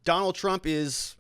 Donald Trump is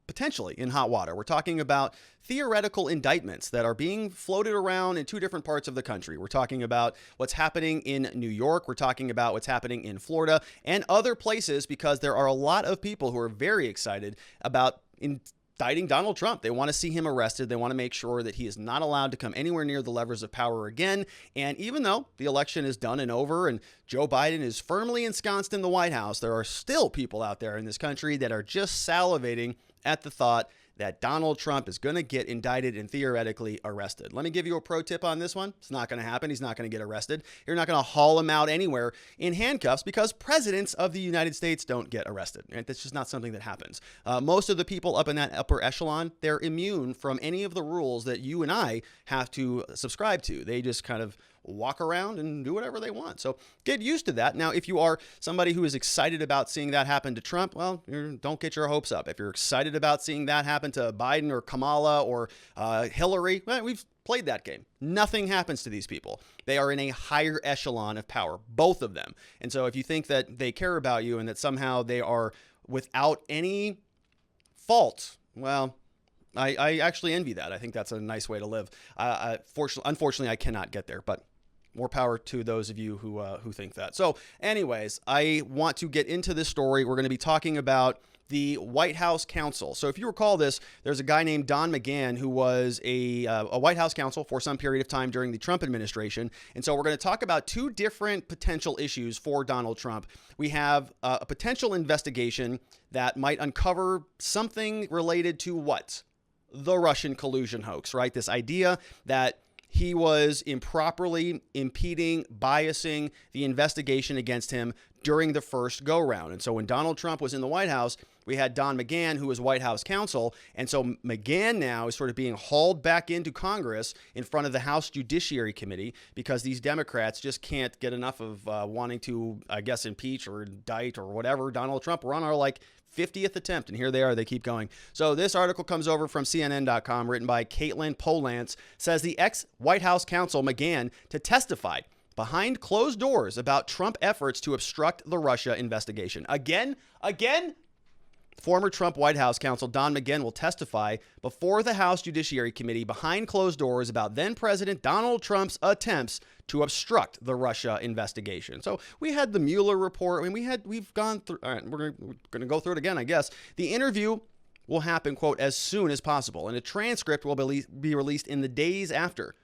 potentially in hot water. We're talking about theoretical indictments that are being floated around in two different parts of the country. We're talking about what's happening in New York. We're talking about what's happening in Florida and other places, because there are a lot of people who are very excited about indicting Donald Trump. They want to see him arrested. They want to make sure that he is not allowed to come anywhere near the levers of power again. And even though the election is done and over and Joe Biden is firmly ensconced in the White House, there are still people out there in this country that are just salivating at the thought that Donald Trump is going to get indicted and theoretically arrested. Let me give you a pro tip on this one. It's not going to happen. He's not going to get arrested. You're not going to haul him out anywhere in handcuffs, because presidents of the United States don't get arrested. Right? That's just not something that happens. Most of the people up in that upper echelon, they're immune from any of the rules that you and I have to subscribe to. They just kind of walk around and do whatever they want. So get used to that. Now, if you are somebody who is excited about seeing that happen to Trump, well, don't get your hopes up. If you're excited about seeing that happen to Biden or Kamala or Hillary, well, we've played that game. Nothing happens to these people. They are in a higher echelon of power, both of them. And so if you think that they care about you and that somehow they are without any fault, well, I actually envy that. I think that's a nice way to live. Unfortunately, I cannot get there, but more power to those of you who think that. So anyways, I want to get into this story. We're going to be talking about the White House counsel. So if you recall this, there's a guy named Don McGahn who was a White House counsel for some period of time during the Trump administration. And so we're going to talk about two different potential issues for Donald Trump. We have a potential investigation that might uncover something related to what? The Russian collusion hoax, right? This idea that he was improperly impeding, biasing the investigation against him during the first go-round. And so when Donald Trump was in the White House, we had Don McGahn, who was White House counsel. And so McGahn now is sort of being hauled back into Congress in front of the House Judiciary Committee, because these Democrats just can't get enough of wanting to, I guess, impeach or indict or whatever Donald Trump. We're on our 50th attempt, and here they are. They keep going. So this article comes over from CNN.com, written by Caitlin Polance, says the ex-White House counsel McGahn to testify behind closed doors about Trump efforts to obstruct the Russia investigation. Again? Former Trump White House counsel Don McGahn will testify before the House Judiciary Committee behind closed doors about then-President Donald Trump's attempts to obstruct the Russia investigation. So we had the Mueller report. I mean, we've gone through. All right, we're going to go through it again, I guess. The interview will happen, quote, as soon as possible, and a transcript will be released in the days after,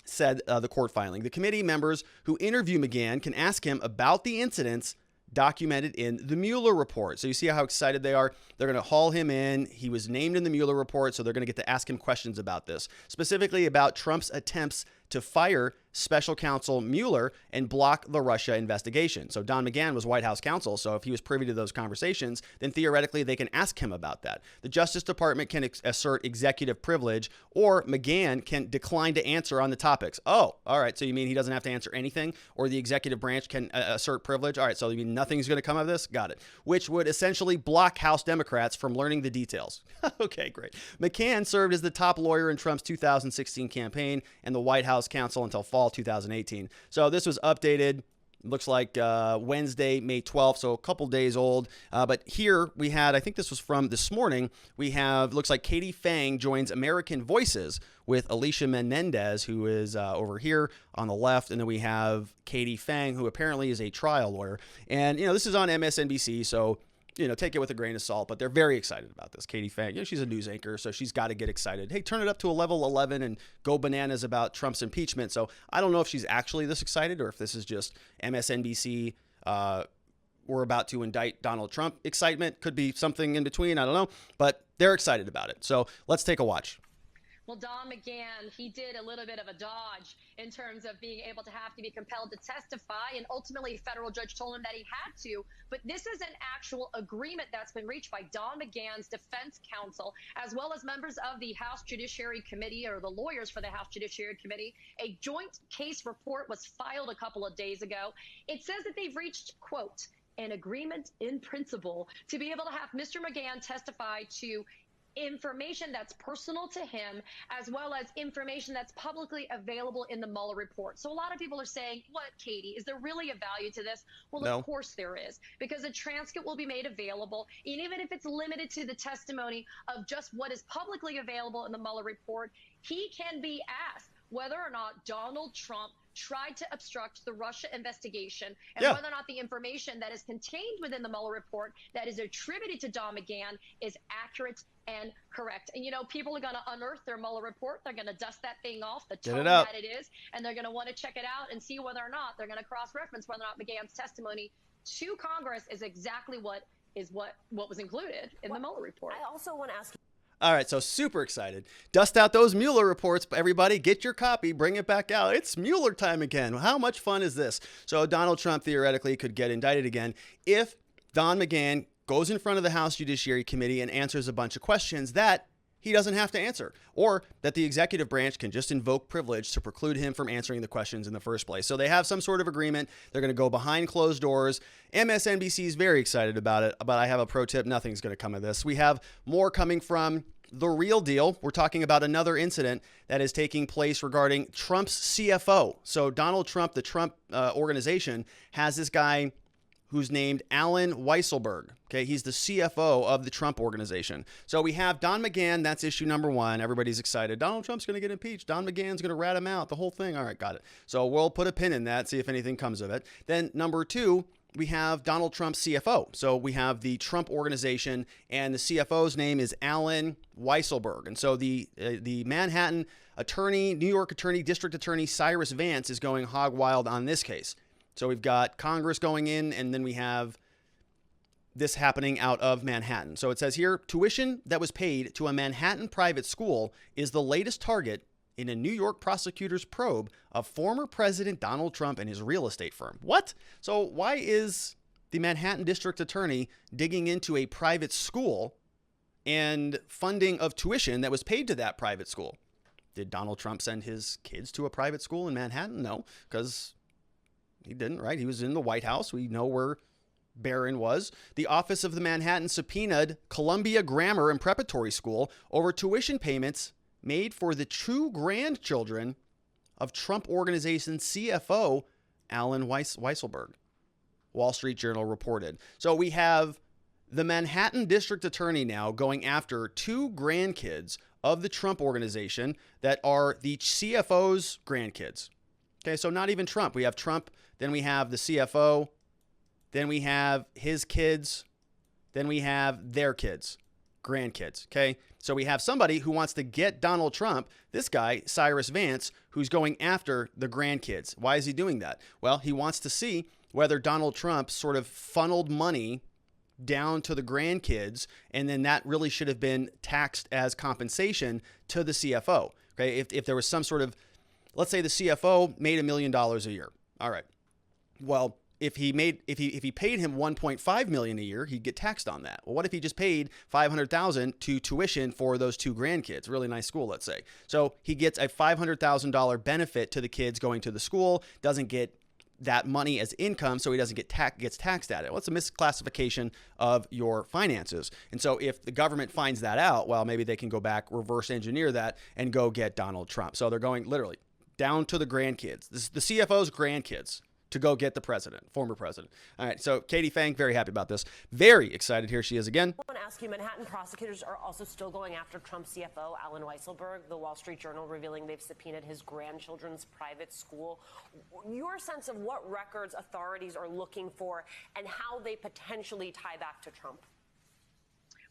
said the court filing. The committee members who interview McGahn can ask him about the incidents documented in the Mueller report. So you see how excited they are. They're going to haul him in. He was named in the Mueller report, so they're going to get to ask him questions about this, specifically about Trump's attempts to fire special counsel Mueller and block the Russia investigation. So Don McGahn was White House counsel, so if he was privy to those conversations, then theoretically they can ask him about that. The Justice Department can assert executive privilege, or McGahn can decline to answer on the topics. Oh, all right, so you mean he doesn't have to answer anything, or the executive branch can assert privilege? All right, so you mean nothing's going to come of this? Got it. Which would essentially block House Democrats from learning the details. Okay, great. McGahn served as the top lawyer in Trump's 2016 campaign and the White House counsel until fall 2018. So this was updated, looks like Wednesday, May 12th, so a couple days old. But here we had, I think this was from this morning, we have, looks like Katie Fang joins American Voices with Alicia Menendez, who is over here on the left. And then we have Katie Fang, who apparently is a trial lawyer. And, this is on MSNBC, so take it with a grain of salt, but they're very excited about this. Katie Fang, she's a news anchor, so she's got to get excited. Hey, turn it up to a level 11 and go bananas about Trump's impeachment. So I don't know if she's actually this excited or if this is just MSNBC, we're about to indict Donald Trump excitement. Could be something in between. I don't know, but they're excited about it. So let's take a watch. Well, Don McGahn, he did a little bit of a dodge in terms of being able to have to be compelled to testify, and ultimately a federal judge told him that he had to. But this is an actual agreement that's been reached by Don McGahn's defense counsel, as well as members of the House Judiciary Committee, or the lawyers for the House Judiciary Committee. A joint case report was filed a couple of days ago. It says that they've reached, quote, an agreement in principle to be able to have Mr. McGahn testify to information that's personal to him, as well as information that's publicly available in the Mueller report. So a lot of people are saying, what, Katie, is there really a value to this? Well, No. of course there is, because a transcript will be made available, and even if it's limited to the testimony of just what is publicly available in the Mueller report, he can be asked whether or not Donald Trump tried to obstruct the Russia investigation, and whether or not the information that is contained within the Mueller report that is attributed to Don McGahn is accurate and correct. And, you know, people are going to unearth their Mueller report. They're going to dust that thing off, the tone that it is, and they're going to want to check it out and see whether or not they're going to cross-reference whether or not McGahn's testimony to Congress is exactly what was included in the Mueller report. I also want to ask you. All right, so super excited. Dust out those Mueller reports, everybody. Get your copy, bring it back out. It's Mueller time again. How much fun is this? So Donald Trump theoretically could get indicted again if Don McGahn goes in front of the House Judiciary Committee and answers a bunch of questions that he doesn't have to answer, or that the executive branch can just invoke privilege to preclude him from answering the questions in the first place. So they have some sort of agreement. They're going to go behind closed doors. MSNBC is very excited about it, but I have a pro tip. Nothing's going to come of this. We have more coming from The Real Deal. We're talking about another incident that is taking place regarding Trump's CFO. So Donald Trump, the Trump organization, has this guy who's named Alan Weisselberg. Okay, he's the CFO of the Trump organization. So we have Don McGahn. That's issue number one. Everybody's excited. Donald Trump's going to get impeached. Don McGahn's going to rat him out. The whole thing. All right, got it. So we'll put a pin in that, see if anything comes of it. Then number two, we have Donald Trump's CFO. So we have the Trump organization, and the CFO's name is Alan Weisselberg. And so the Manhattan attorney, New York attorney, district attorney Cyrus Vance is going hog wild on this case. So we've got Congress going in, and then we have this happening out of Manhattan. So it says here, tuition that was paid to a Manhattan private school is the latest target in a New York prosecutor's probe of former President Donald Trump and his real estate firm. What? So why is the Manhattan district attorney digging into a private school and funding of tuition that was paid to that private school? Did Donald Trump send his kids to a private school in Manhattan? No, because he didn't, right? He was in the White House. We know where Barron was. The Office of the Manhattan subpoenaed Columbia Grammar and Preparatory School over tuition payments made for the two grandchildren of Trump Organization CFO Alan Weisselberg. Wall Street Journal reported. So we have the Manhattan District Attorney now going after two grandkids of the Trump Organization that are the CFO's grandkids. Okay, so not even Trump. We have Trump, then we have the CFO, then we have his kids, then we have their kids, grandkids, okay? So we have somebody who wants to get Donald Trump, this guy, Cyrus Vance, who's going after the grandkids. Why is he doing that? Well, he wants to see whether Donald Trump sort of funneled money down to the grandkids, and then that really should have been taxed as compensation to the CFO, okay? If there was some sort of, let's say the CFO made $1 million a year. All right. Well, if he paid him $1.5 million a year, he'd get taxed on that. Well, what if he just paid $500,000 to tuition for those two grandkids? Really nice school, let's say. So he gets a $500,000 benefit to the kids going to the school, doesn't get that money as income, so he doesn't gets taxed at it. Well, it's a misclassification of your finances. And so if the government finds that out, well, maybe they can go back, reverse engineer that, and go get Donald Trump. So they're going literally down to the grandkids, the CFO's grandkids, to go get the president, former president. All right, so Katie Fang, very happy about this. Very excited. Here she is again. I want to ask you, Manhattan prosecutors are also still going after Trump CFO Alan Weisselberg. The Wall Street Journal revealing they've subpoenaed his grandchildren's private school. Your sense of what records authorities are looking for and how they potentially tie back to Trump?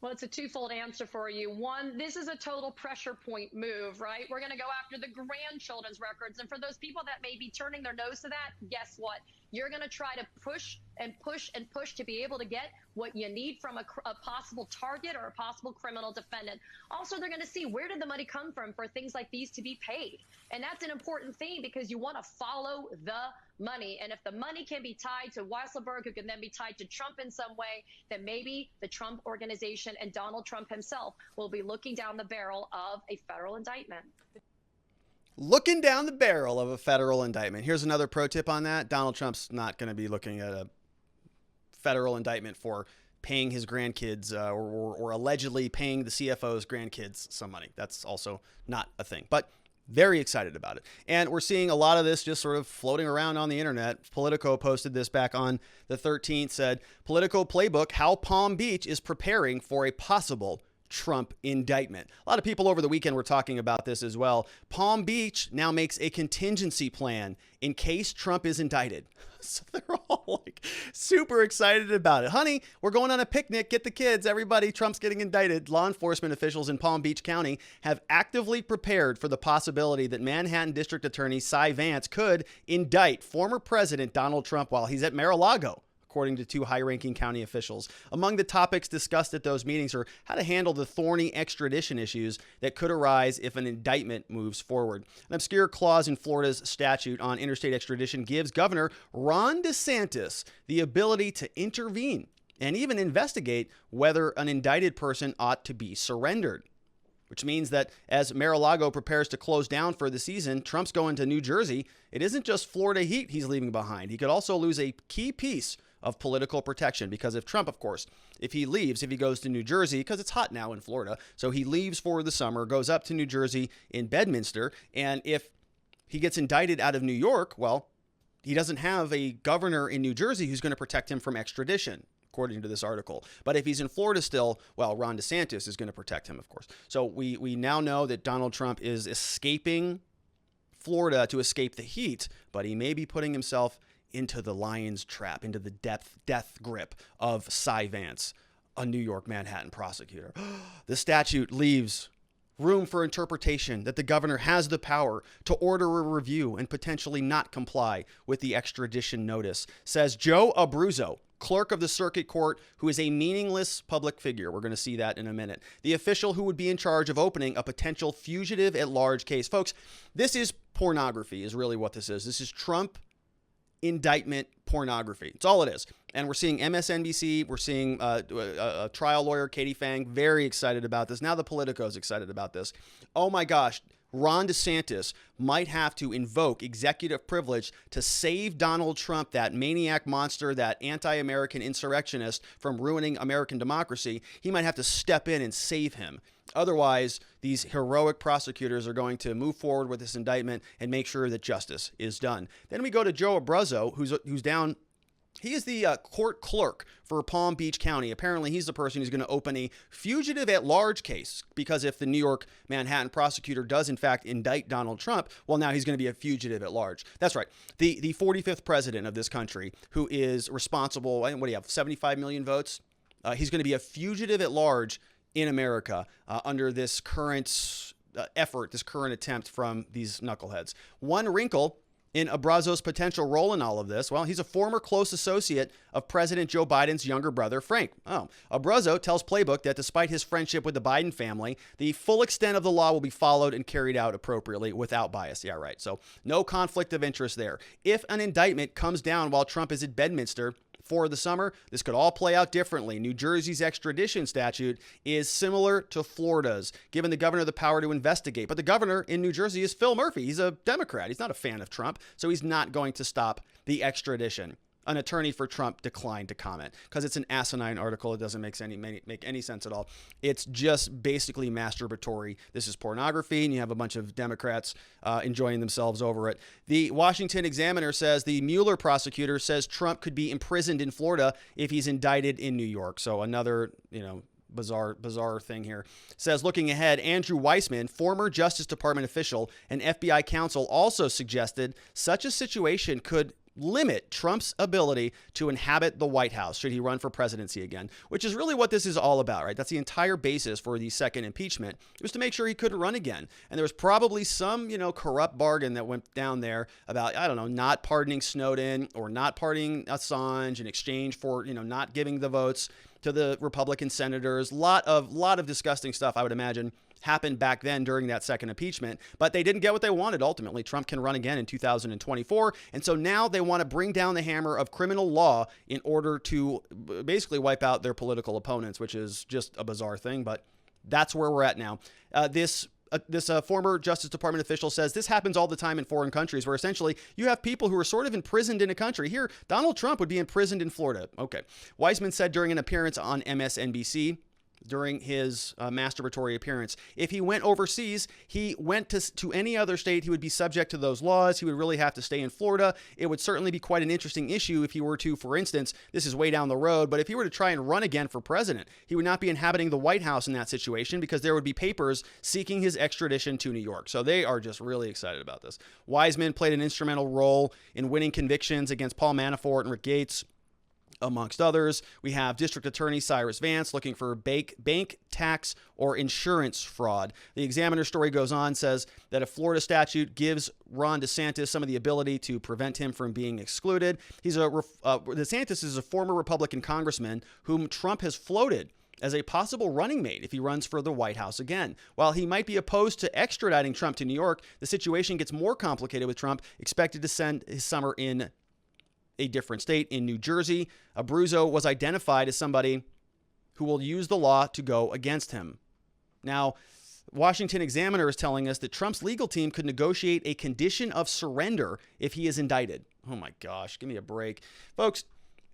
Well, it's a twofold answer for you. One, this is a total pressure point move, right? We're going to go after the grandchildren's records. And for those people that may be turning their nose to that, guess what? You're going to try to push and push and push to be able to get what you need from a possible target or a possible criminal defendant. Also, they're going to see, where did the money come from for things like these to be paid? And that's an important thing, because you want to follow the money. And if the money can be tied to Weisselberg, who can then be tied to Trump in some way, then maybe the Trump organization and Donald Trump himself will be looking down the barrel of a federal indictment. Looking down the barrel of a federal indictment. Here's another pro tip on that. Donald Trump's not going to be looking at a federal indictment for paying his grandkids or allegedly paying the CFO's grandkids some money. That's also not a thing, but very excited about it. And we're seeing a lot of this just sort of floating around on the internet. Politico posted this back on the 13th, said, Politico playbook, how Palm Beach is preparing for a possible Trump indictment. A lot of people over the weekend were talking about this as well. Palm Beach now makes a contingency plan in case Trump is indicted. So they're all like super excited about it. Honey, we're going on a picnic. Get the kids. Everybody, Trump's getting indicted. Law enforcement officials in Palm Beach County have actively prepared for the possibility that Manhattan District Attorney Cy Vance could indict former President Donald Trump while he's at Mar-a-Lago, according to two high-ranking county officials. Among the topics discussed at those meetings are how to handle the thorny extradition issues that could arise if an indictment moves forward. An obscure clause in Florida's statute on interstate extradition gives Governor Ron DeSantis the ability to intervene and even investigate whether an indicted person ought to be surrendered. Which means that as Mar-a-Lago prepares to close down for the season, Trump's going to New Jersey. It isn't just Florida heat he's leaving behind. He could also lose a key piece of political protection, because if Trump, of course, if he goes to New Jersey, because it's hot now in Florida, so he leaves for the summer, goes up to New Jersey in Bedminster, and if he gets indicted out of New York, well, he doesn't have a governor in New Jersey who's going to protect him from extradition, according to this article. But if he's in Florida still, well, Ron DeSantis is going to protect him, of course. So we now know that Donald Trump is escaping Florida to escape the heat, but he may be putting himself into the lion's trap, into the death grip of Cy Vance, a New York Manhattan prosecutor. The statute leaves room for interpretation that the governor has the power to order a review and potentially not comply with the extradition notice, says Joe Abruzzo, clerk of the circuit court, who is a meaningless public figure. We're going to see that in a minute. The official who would be in charge of opening a potential fugitive-at-large case. Folks, this is pornography is really what this is. This is Trump indictment pornography. It's all it is. And we're seeing MSNBC, we're seeing a trial lawyer, Katie Fang, very excited about this. Now the Politico is excited about this. Oh my gosh, Ron DeSantis might have to invoke executive privilege to save Donald Trump, that maniac monster, that anti-American insurrectionist, from ruining American democracy. He might have to step in and save him. Otherwise, these heroic prosecutors are going to move forward with this indictment and make sure that justice is done. Then we go to Joe Abruzzo, who's down. He is the court clerk for Palm Beach County. Apparently, he's the person who's going to open a fugitive-at-large case, because if the New York Manhattan prosecutor does, in fact, indict Donald Trump, well, now he's going to be a fugitive-at-large. That's right. The 45th president of this country, who is responsible, what do you have, 75 million votes? He's going to be a fugitive-at-large in America under this current effort, this current attempt from these knuckleheads. One wrinkle in Abruzzo's potential role in all of this, well, he's a former close associate of President Joe Biden's younger brother, Frank. Abruzzo tells Playbook that despite his friendship with the Biden family, the full extent of the law will be followed and carried out appropriately without bias. Yeah, right. So no conflict of interest there. If an indictment comes down while Trump is at Bedminster for the summer, this could all play out differently. New Jersey's extradition statute is similar to Florida's, giving the governor the power to investigate. But the governor in New Jersey is Phil Murphy. He's a Democrat. He's not a fan of Trump, so he's not going to stop the extradition. An attorney for Trump declined to comment because it's an asinine article. It doesn't make any sense at all. It's just basically masturbatory. This is pornography, and you have a bunch of Democrats enjoying themselves over it. The Washington Examiner says the Mueller prosecutor says Trump could be imprisoned in Florida if he's indicted in New York. So another, bizarre thing here. Says, looking ahead, Andrew Weissman, former Justice Department official and FBI counsel, also suggested such a situation could limit Trump's ability to inhabit the White House should he run for presidency again, which is really what this is all about, right? That's the entire basis for the second impeachment. It was to make sure he couldn't run again. And there was probably some, corrupt bargain that went down there about, not pardoning Snowden or not pardoning Assange in exchange for, not giving the votes to the Republican senators. Lot of disgusting stuff, I would imagine, happened back then during that second impeachment, but they didn't get what they wanted. Ultimately, Trump can run again in 2024. And so now they want to bring down the hammer of criminal law in order to basically wipe out their political opponents, which is just a bizarre thing, but that's where we're at now. This this former Justice Department official says this happens all the time in foreign countries where essentially you have people who are sort of imprisoned in a country. Here, Donald Trump would be imprisoned in Florida. Okay. Weissman said during an appearance on MSNBC, during his masturbatory appearance, if he went overseas, he went to any other state, he would be subject to those laws. He would really have to stay in Florida. It would certainly be quite an interesting issue if he were to, for instance, this is way down the road, but if he were to try and run again for president, he would not be inhabiting the White House in that situation because there would be papers seeking his extradition to New York. So they are just really excited about this. Weissman played an instrumental role in winning convictions against Paul Manafort and Rick Gates, amongst others. We have District Attorney Cyrus Vance looking for bank, tax, or insurance fraud. The Examiner story goes on, says that a Florida statute gives Ron DeSantis some of the ability to prevent him from being excluded. DeSantis is a former Republican congressman whom Trump has floated as a possible running mate if he runs for the White House again. While he might be opposed to extraditing Trump to New York, the situation gets more complicated with Trump expected to spend his summer in a different state in New Jersey. Abruzzo was identified as somebody who will use the law to go against him. Now, Washington Examiner is telling us that Trump's legal team could negotiate a condition of surrender if he is indicted. Oh my gosh, give me a break. Folks,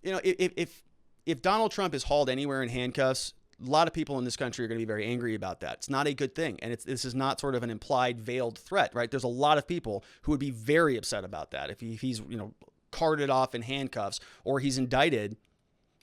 you know, if Donald Trump is hauled anywhere in handcuffs, a lot of people in this country are going to be very angry about that. It's not a good thing. And this is not sort of an implied veiled threat, right? There's a lot of people who would be very upset about that. If he's, carted off in handcuffs or he's indicted,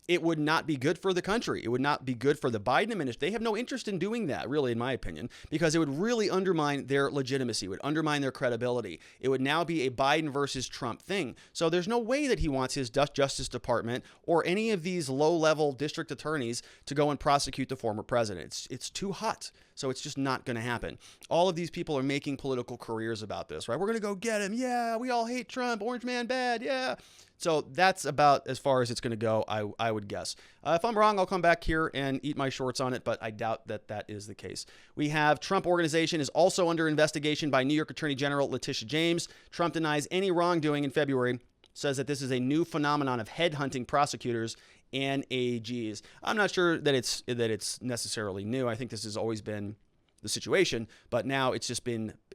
it would not be good for the country. It would not be good for the Biden administration. They have no interest in doing that, really, in my opinion, because it would really undermine their legitimacy. It would undermine their credibility. It would now be a Biden versus Trump thing. So there's no way that he wants his Justice Department or any of these low-level district attorneys to go and prosecute the former president. It's too hot. So it's just not going to happen. All of these people are making political careers about this, right? We're going to go get him. Yeah, we all hate Trump. Orange man bad. Yeah. So that's about as far as it's going to go, I would guess. If I'm wrong, I'll come back here and eat my shorts on it, but I doubt that that is the case. We have Trump Organization is also under investigation by New York Attorney General Letitia James. Trump denies any wrongdoing in February, says that this is a new phenomenon of headhunting prosecutors and AGs. I'm not sure that it's necessarily new. I think this has always been the situation, but now it's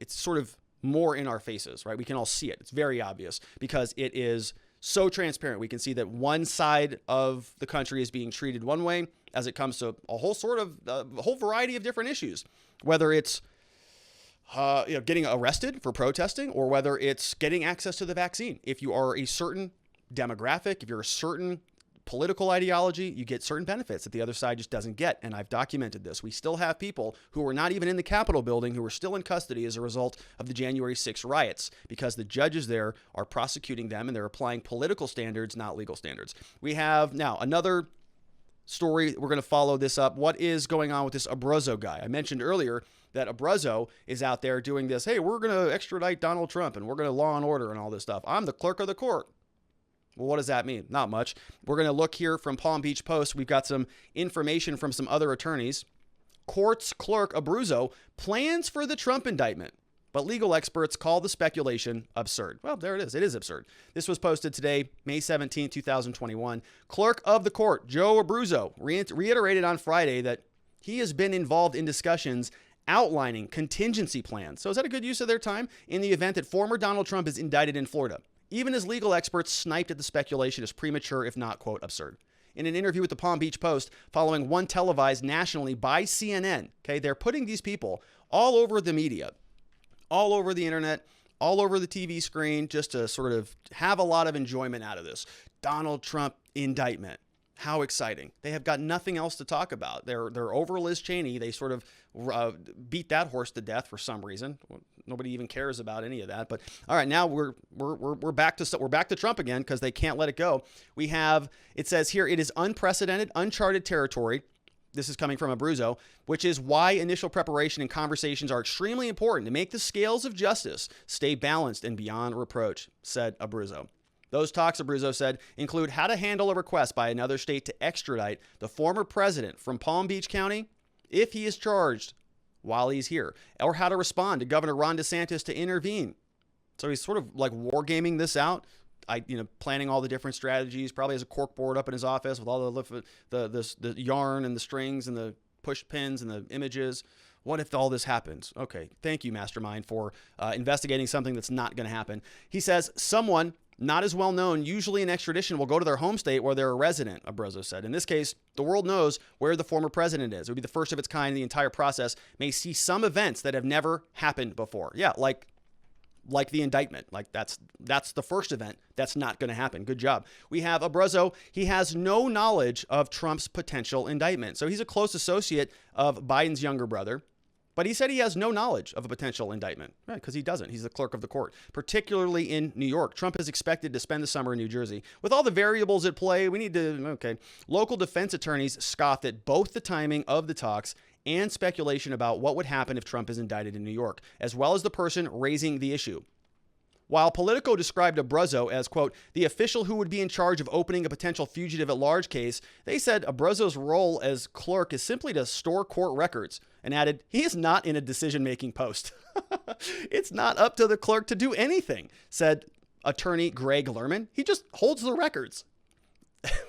sort of more in our faces, right? We can all see it. It's very obvious because it is so transparent. We can see that one side of the country is being treated one way as it comes to a whole variety of different issues, whether it's getting arrested for protesting or whether it's getting access to the vaccine. If you are a certain demographic, if you're a certain political ideology, you get certain benefits that the other side just doesn't get. And I've documented this. We still have people who were not even in the Capitol building who are still in custody as a result of the January 6th riots because the judges there are prosecuting them and they're applying political standards, not legal standards. We have now another story. We're going to follow this up. What is going on with this Abruzzo guy? I mentioned earlier that Abruzzo is out there doing this. Hey, we're going to extradite Donald Trump and we're going to law and order and all this stuff. I'm the clerk of the court. Well, what does that mean? Not much. We're going to look here from Palm Beach Post. We've got some information from some other attorneys. Court's clerk, Abruzzo, plans for the Trump indictment, but legal experts call the speculation absurd. Well, there it is. It is absurd. This was posted today, May 17, 2021. Clerk of the court, Joe Abruzzo, reiterated on Friday that he has been involved in discussions outlining contingency plans. So is that a good use of their time in the event that former Donald Trump is indicted in Florida? Even as legal experts sniped at the speculation as premature, if not, quote, absurd. In an interview with the Palm Beach Post, following one televised nationally by CNN, okay, they're putting these people all over the media, all over the internet, all over the TV screen, just to sort of have a lot of enjoyment out of this. Donald Trump indictment. How exciting. They have got nothing else to talk about. They're over Liz Cheney. They sort of beat that horse to death for some reason. Nobody even cares about any of that. But all right, now we're back to Trump again because they can't let it go. We have, it says here, it is unprecedented, uncharted territory. This is coming from Abruzzo, which is why initial preparation and conversations are extremely important to make the scales of justice stay balanced and beyond reproach, said Abruzzo. Those talks, Abruzzo said, include how to handle a request by another state to extradite the former president from Palm Beach County if he is charged while he's here, or how to respond to Governor Ron DeSantis to intervene. So he's sort of like wargaming this out, planning all the different strategies, probably has a cork board up in his office with all the yarn and the strings and the push pins and the images, What if all this happens? Okay, thank you, Mastermind, for investigating something that's not going to happen. He says someone not as well known, usually in extradition, will go to their home state where they're a resident, Abruzzo said. In this case, the world knows where the former president is. It would be the first of its kind in the entire process. May see some events that have never happened before. Yeah, like the indictment. Like that's the first event that's not going to happen. Good job. We have Abruzzo. He has no knowledge of Trump's potential indictment. So he's a close associate of Biden's younger brother. But he said he has no knowledge of a potential indictment because he doesn't. He's the clerk of the court, particularly in New York. Trump is expected to spend the summer in New Jersey. With all the variables at play, local defense attorneys scoffed at both the timing of the talks and speculation about what would happen if Trump is indicted in New York, as well as the person raising the issue. While Politico described Abruzzo as, quote, the official who would be in charge of opening a potential fugitive-at-large case, they said Abruzzo's role as clerk is simply to store court records, and added, he is not in a decision-making post. It's not up to the clerk to do anything, said attorney Greg Lerman. He just holds the records.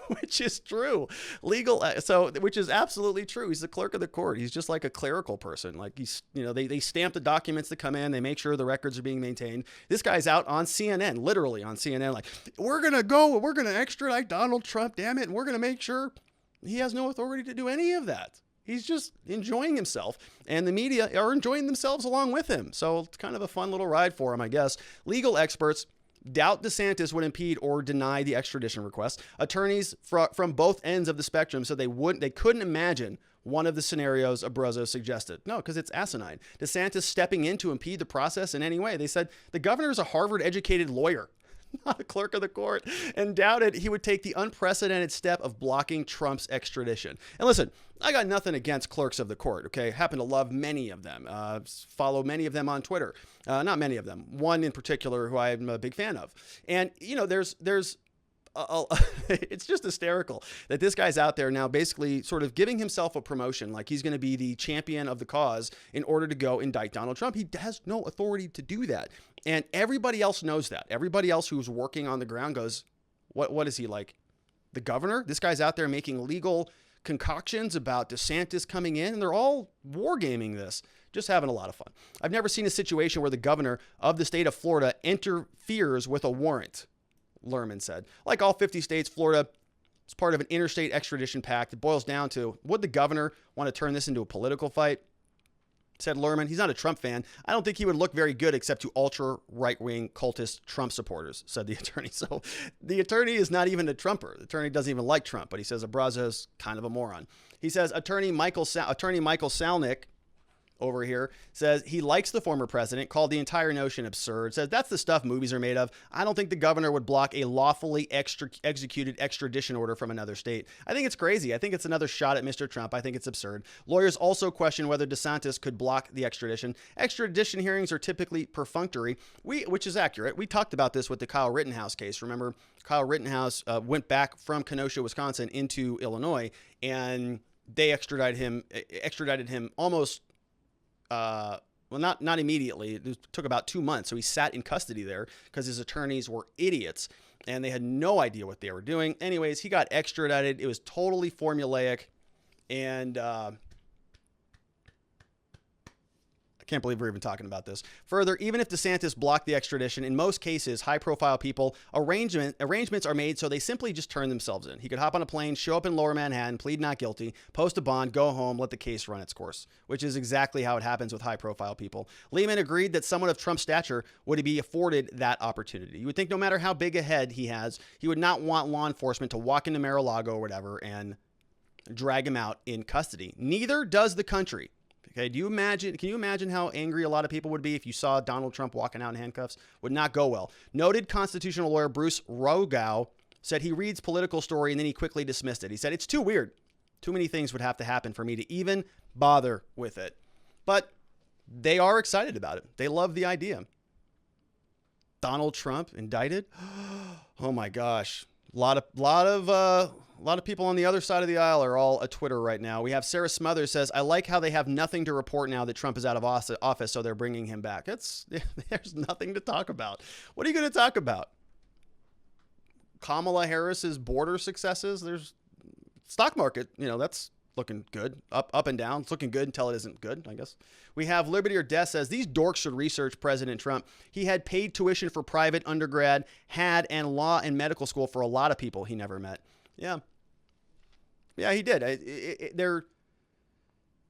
Which is true. Which is absolutely true. He's the clerk of the court. He's just like a clerical person. Like they stamp the documents that come in. They make sure the records are being maintained. This guy's out on CNN, literally on CNN, like, we're going to extradite Donald Trump, damn it. And we're going to make sure he has no authority to do any of that. He's just enjoying himself, and the media are enjoying themselves along with him. So it's kind of a fun little ride for him, I guess. Legal experts doubt Desantis would impede or deny the extradition request. Attorneys from both ends of the spectrum said they couldn't imagine one of the scenarios Abruzzo suggested. No, because it's asinine. Desantis stepping in to impede the process in any way. They said the governor is a Harvard-educated lawyer, not a clerk of the court, and doubted he would take the unprecedented step of blocking Trump's extradition. And listen, I got nothing against clerks of the court, okay? I happen to love many of them, follow many of them on Twitter. Not many of them. One in particular who I'm a big fan of. And, there's it's just hysterical that this guy's out there now basically sort of giving himself a promotion, like he's going to be the champion of the cause in order to go indict Donald Trump. He has no authority to do that. And everybody else knows that. Everybody else who's working on the ground goes, what is he like? The governor? This guy's out there making legal concoctions about DeSantis coming in, and they're all wargaming this. Just having a lot of fun. I've never seen a situation where the governor of the state of Florida interferes with a warrant, Lerman said. Like all 50 states, Florida is part of an interstate extradition pact. It boils down to, would the governor want to turn this into a political fight? Said Lerman. He's not a Trump fan. I don't think he would look very good except to ultra right-wing cultist Trump supporters, said the attorney. So the attorney is not even a Trumper. The attorney doesn't even like Trump, but he says Abruzzo's kind of a moron. He says attorney Michael Salnick over here says he likes the former president, called the entire notion absurd, says that's the stuff movies are made of. I don't think the governor would block a lawfully executed extradition order from another state. I think it's crazy. I think it's another shot at Mr. Trump. I think it's absurd. Lawyers also question whether DeSantis could block the extradition. Extradition hearings are typically perfunctory, which is accurate. We talked about this with the Kyle Rittenhouse case. Remember, Kyle Rittenhouse went back from Kenosha, Wisconsin into Illinois, and they extradited him almost not immediately. It took about 2 months. So he sat in custody there because his attorneys were idiots and they had no idea what they were doing. Anyways, he got extradited. It was totally formulaic. And I can't believe we're even talking about this. Further, even if DeSantis blocked the extradition, in most cases, high-profile people, arrangements are made so they simply just turn themselves in. He could hop on a plane, show up in Lower Manhattan, plead not guilty, post a bond, go home, let the case run its course, which is exactly how it happens with high-profile people. Lehman agreed that someone of Trump's stature would be afforded that opportunity. You would think no matter how big a head he has, he would not want law enforcement to walk into Mar-a-Lago or whatever and drag him out in custody. Neither does the country. Okay, can you imagine how angry a lot of people would be if you saw Donald Trump walking out in handcuffs? Would not go well. Noted constitutional lawyer Bruce Rogow said he reads Political Story and then he quickly dismissed it. He said, it's too weird. Too many things would have to happen for me to even bother with it. But they are excited about it. They love the idea. Donald Trump indicted? Oh my gosh. A lot of people on the other side of the aisle are all a Twitter right now. We have Sarah Smothers says, I like how they have nothing to report now that Trump is out of office, so they're bringing him back. There's nothing to talk about. What are you going to talk about? Kamala Harris's border successes? There's stock market. That's looking good. Up and down. It's looking good until it isn't good, I guess. We have Liberty or Death says, these dorks should research President Trump. He had paid tuition for private undergrad, and law and medical school for a lot of people he never met. Yeah. Yeah, he did.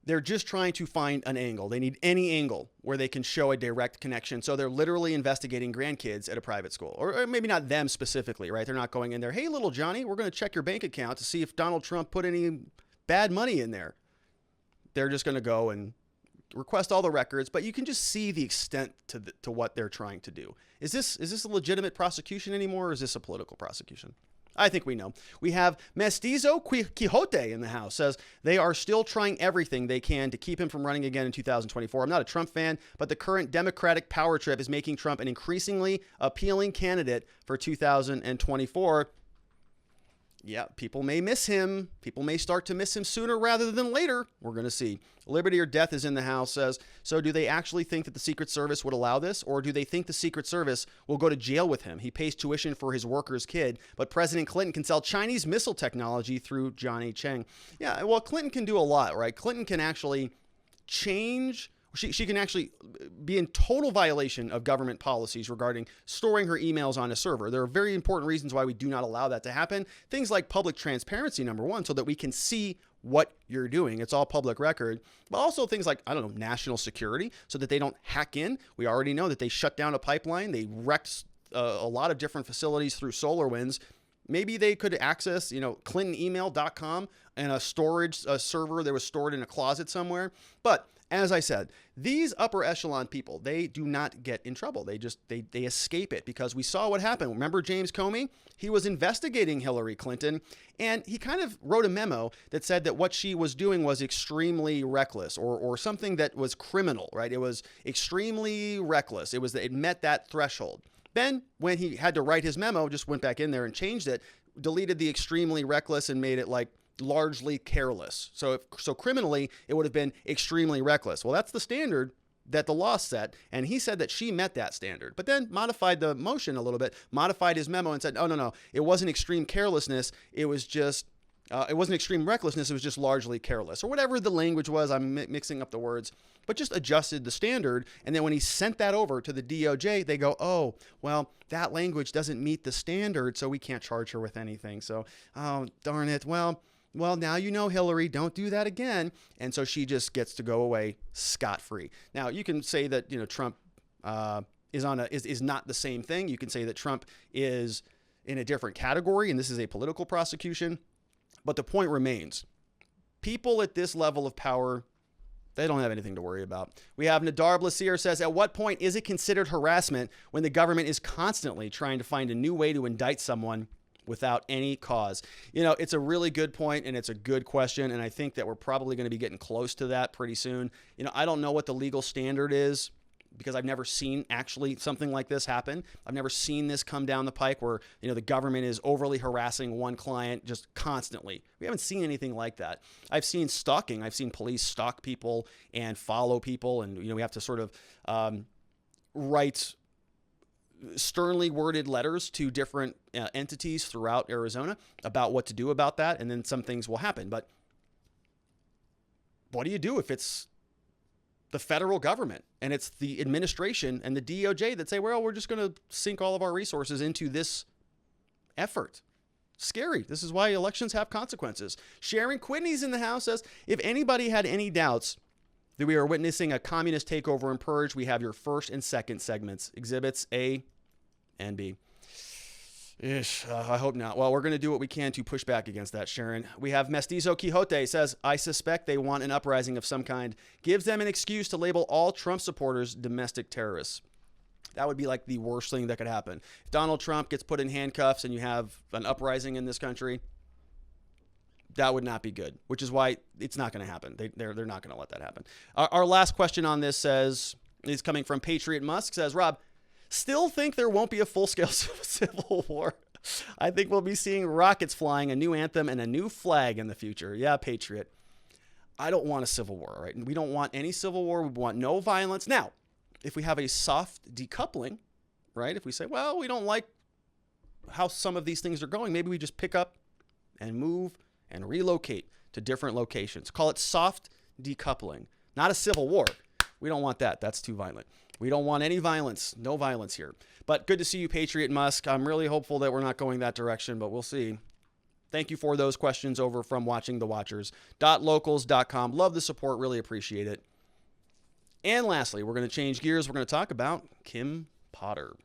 They're just trying to find an angle. They need any angle where they can show a direct connection. So they're literally investigating grandkids at a private school. Or maybe not them specifically, right? They're not going in there, hey, little Johnny, we're going to check your bank account to see if Donald Trump put any bad money in there. They're just going to go and request all the records, but you can just see the extent to what they're trying to do. Is this a legitimate prosecution anymore, or is this a political prosecution? I think we know. We have Mestizo Quixote in the house, says they are still trying everything they can to keep him from running again in 2024. I'm not a Trump fan, but the current Democratic power trip is making Trump an increasingly appealing candidate for 2024. Yeah, people may miss him. People may start to miss him sooner rather than later. We're going to see. Liberty or Death is in the house, says, so do they actually think that the Secret Service would allow this? Or do they think the Secret Service will go to jail with him? He pays tuition for his worker's kid, but President Clinton can sell Chinese missile technology through Johnny Cheng. Yeah, well, Clinton can do a lot, right? Clinton can actually change... She can actually be in total violation of government policies regarding storing her emails on a server. There are very important reasons why we do not allow that to happen. Things like public transparency, number one, so that we can see what you're doing. It's all public record. But also things like, I don't know, national security, so that they don't hack in. We already know that they shut down a pipeline. They wrecked a lot of different facilities through SolarWinds. Maybe they could access, ClintonEmail.com and a server that was stored in a closet somewhere. But as I said, these upper echelon people, they do not get in trouble. They escape it, because we saw what happened. Remember James Comey? He was investigating Hillary Clinton, and he kind of wrote a memo that said that what she was doing was extremely reckless, or something that was criminal, right? It was extremely reckless. It met that threshold. Then when he had to write his memo, just went back in there and changed it, deleted the extremely reckless and made it like largely careless. So criminally, it would have been extremely reckless. Well, that's the standard that the law set, and he said that she met that standard, but then modified the motion a little bit, modified his memo and said, oh, no, it wasn't extreme carelessness. It was just, it wasn't extreme recklessness. It was just largely careless, or whatever the language was. I'm mixing up the words, but just adjusted the standard. And then when he sent that over to the DOJ, they go, oh, well, that language doesn't meet the standard, so we can't charge her with anything. So, oh, darn it. Well, now you know, Hillary, don't do that again. And so she just gets to go away scot-free. Now, you can say that, Trump is not the same thing. You can say that Trump is in a different category, and this is a political prosecution. But the point remains, people at this level of power, they don't have anything to worry about. We have Nadar Blasier says, at what point is it considered harassment when the government is constantly trying to find a new way to indict someone without any cause? It's a really good point, and it's a good question, and I think that we're probably going to be getting close to that pretty soon. I don't know what the legal standard is, because I've never seen actually something like this happen. I've never seen this come down the pike where, the government is overly harassing one client just constantly. We haven't seen anything like that. I've seen stalking. I've seen police stalk people and follow people, and, we have to sort of write sternly worded letters to different entities throughout Arizona about what to do about that. And then some things will happen. But what do you do if it's the federal government and it's the administration and the DOJ that say, well, we're just going to sink all of our resources into this effort? Scary. This is why elections have consequences. Sharon Quidney's in the house, says, if anybody had any doubts that we are witnessing a communist takeover and purge, we have your first and second segments, exhibits A and B. I hope not. Well, we're going to do what we can to push back against that, Sharon. We have Mestizo Quixote says, I suspect they want an uprising of some kind. Gives them an excuse to label all Trump supporters domestic terrorists. That would be like the worst thing that could happen. If Donald Trump gets put in handcuffs and you have an uprising in this country, that would not be good, which is why it's not going to happen. They're not going to let that happen. Our last question on this is coming from Patriot Musk, says, Rob, still think there won't be a full-scale civil war? I think we'll be seeing rockets flying, a new anthem, and a new flag in the future. Yeah, Patriot. I don't want a civil war, right? We don't want any civil war. We want no violence. Now, if we have a soft decoupling, right? If we say, well, we don't like how some of these things are going, maybe we just pick up and move and relocate to different locations. Call it soft decoupling, not a civil war. We don't want that. That's too violent. We don't want any violence. No violence here. But good to see you, Patriot Musk. I'm really hopeful that we're not going that direction, but we'll see. Thank you for those questions over from watchingthewatchers.locals.com. Love the support. Really appreciate it. And lastly, we're going to change gears. We're going to talk about Kim Potter.